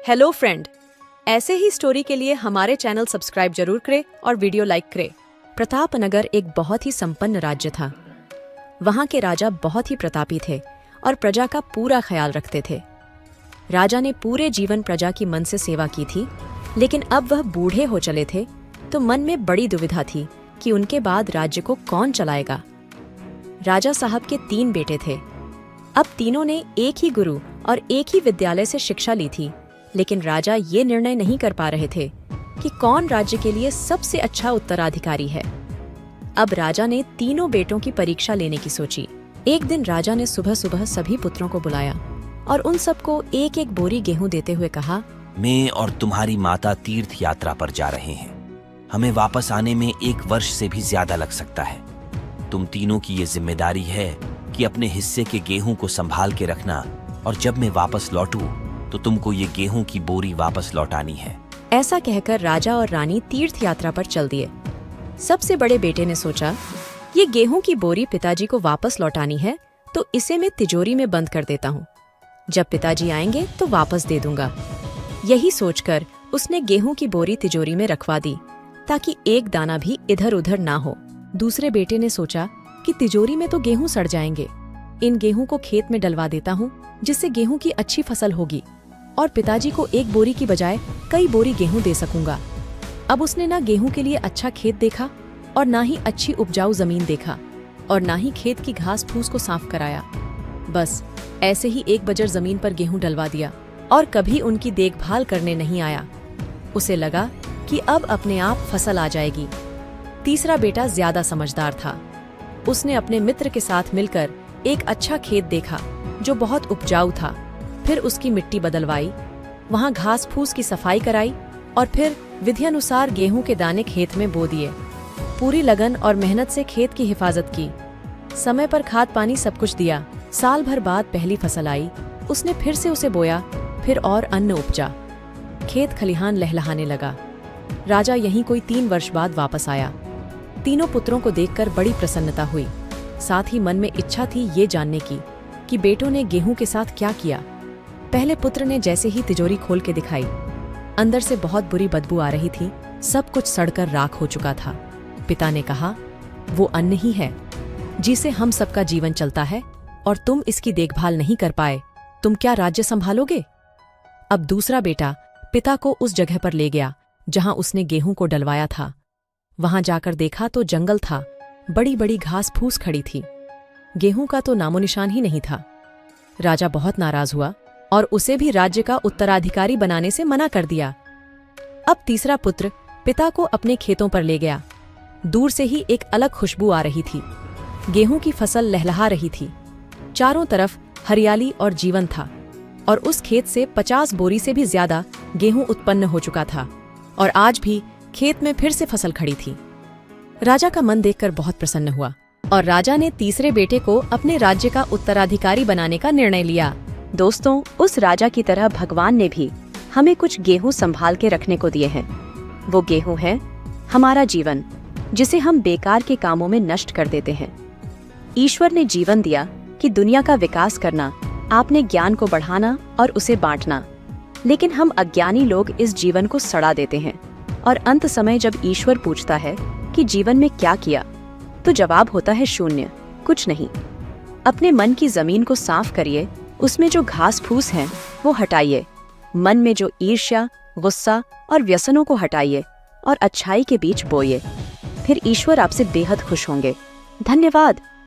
Hello friend, ऐसे ही story के लिए हमारे चैनल सब्सक्राइब जरूर करें और वीडियो लाइक करें। प्रतापनगर एक बहुत ही संपन्न राज्य था। वहां के राजा बहुत ही प्रतापी थे और प्रजा का पूरा ख्याल रखते थे। राजा ने पूरे जीवन प्रजा की मन से सेवा की थी, लेकिन अब वह बूढ़े हो चले थे तो मन में बड़ी दुविधा थी कि उनके बाद राज्य को कौन चलाएगा। राजा साहब के 3 बेटे थे। अब तीनों ने एक ही गुरु और एक ही विद्यालय से शिक्षा ली थी, लेकिन राजा ये निर्णय नहीं कर पा रहे थे कि कौन राज्य के लिए सबसे अच्छा उत्तराधिकारी है। अब राजा ने तीनों बेटों की परीक्षा लेने की सोची। एक दिन राजा ने सुबह सुबह सभी पुत्रों को बुलाया और उन सबको एक एक बोरी गेहूं देते हुए कहा, मैं और तुम्हारी माता तीर्थ यात्रा पर जा रहे हैं। हमें वापस आने में 1 वर्ष से भी ज्यादा लग सकता है। तुम तीनों की ये जिम्मेदारी है कि अपने हिस्से के गेहूं को संभाल के रखना, और जब मैं वापस लौटूं तो तुमको ये गेहूं की बोरी वापस लौटानी है। ऐसा कहकर राजा और रानी तीर्थ यात्रा पर चल दिए। सबसे बड़े बेटे ने सोचा, ये गेहूं की बोरी पिताजी को वापस लौटानी है तो इसे मैं तिजोरी में बंद कर देता हूँ। जब पिताजी आएंगे तो वापस दे दूंगा। यही सोचकर उसने गेहूं की बोरी तिजोरी में रखवा दी ताकि एक दाना भी इधर उधर ना हो। दूसरे बेटे ने सोचा कि तिजोरी में तो गेहूं सड़ जाएंगे, इन गेहूं को खेत में डलवा देता हूँ जिससे गेहूं की अच्छी फसल होगी और पिताजी को 1 बोरी की बजाय कई बोरी गेहूं दे सकूंगा। अब उसने ना गेहूं के लिए अच्छा खेत देखा और ना ही अच्छी उपजाऊ जमीन देखा और ना ही खेत की घास फूस को साफ कराया। बस ऐसे ही 1 बजर जमीन पर गेहूं डलवा दिया और कभी उनकी देखभाल करने नहीं आया। उसे लगा कि अब अपने आप फसल आ जाएगी। तीसरा बेटा ज्यादा समझदार था। उसने अपने मित्र के साथ मिलकर एक अच्छा खेत देखा जो बहुत उपजाऊ था। फिर उसकी मिट्टी बदलवाई, वहां घास फूस की सफाई कराई और फिर विधियानुसार गेहूं के दाने खेत में बो दिए। पूरी लगन और मेहनत से खेत की हिफाजत की, समय पर खाद पानी सब कुछ दिया। साल भर बाद पहली फसल आई। उसने फिर से उसे बोया, फिर और अन्न उपजा। खेत खलिहान लहलहाने लगा। राजा यहीं कोई 3 वर्ष बाद वापस आया। तीनों पुत्रों को देखकर बड़ी प्रसन्नता हुई। साथ ही मन में इच्छा थी ये जानने की कि बेटों ने गेहूं के साथ क्या किया। पहले पुत्र ने जैसे ही तिजोरी खोल के दिखाई, अंदर से बहुत बुरी बदबू आ रही थी। सब कुछ सड़कर राख हो चुका था। पिता ने कहा, वो अन्न ही है जिसे हम सबका जीवन चलता है और तुम इसकी देखभाल नहीं कर पाए, तुम क्या राज्य संभालोगे? अब दूसरा बेटा पिता को उस जगह पर ले गया जहां उसने गेहूं को डलवाया था। वहां जाकर देखा तो जंगल था, बड़ी बड़ी घास फूस खड़ी थी। गेहूं का तो नामो निशान ही नहीं था। राजा बहुत नाराज हुआ और उसे भी राज्य का उत्तराधिकारी बनाने से मना कर दिया। अब तीसरा पुत्र पिता को अपने खेतों पर ले गया। दूर से ही एक अलग खुशबू आ रही थी। गेहूं की फसल लहलहा रही थी। चारों तरफ हरियाली और जीवन था और उस खेत से 50 बोरी से भी ज्यादा गेहूं उत्पन्न हो चुका था और आज भी खेत में फिर से फसल खड़ी थी। राजा का मन देखकर बहुत प्रसन्न हुआ और राजा ने तीसरे बेटे को अपने राज्य का उत्तराधिकारी बनाने का निर्णय लिया। दोस्तों, उस राजा की तरह भगवान ने भी हमें कुछ गेहूं संभाल के रखने को दिए हैं। वो गेहूं है हमारा जीवन, जिसे हम बेकार के कामों में नष्ट कर देते हैं। ईश्वर ने जीवन दिया कि दुनिया का विकास करना, आपने ज्ञान को बढ़ाना और उसे बांटना, लेकिन हम अज्ञानी लोग इस जीवन को सड़ा देते हैं और अंत समय जब ईश्वर पूछता है कि जीवन में क्या किया, तो जवाब होता है शून्य, कुछ नहीं। अपने मन की जमीन को साफ करिए, उसमें जो घास फूस हैं वो हटाइए। मन में जो ईर्ष्या, गुस्सा और व्यसनों को हटाइए और अच्छाई के बीच बोइए। फिर ईश्वर आपसे बेहद खुश होंगे। धन्यवाद।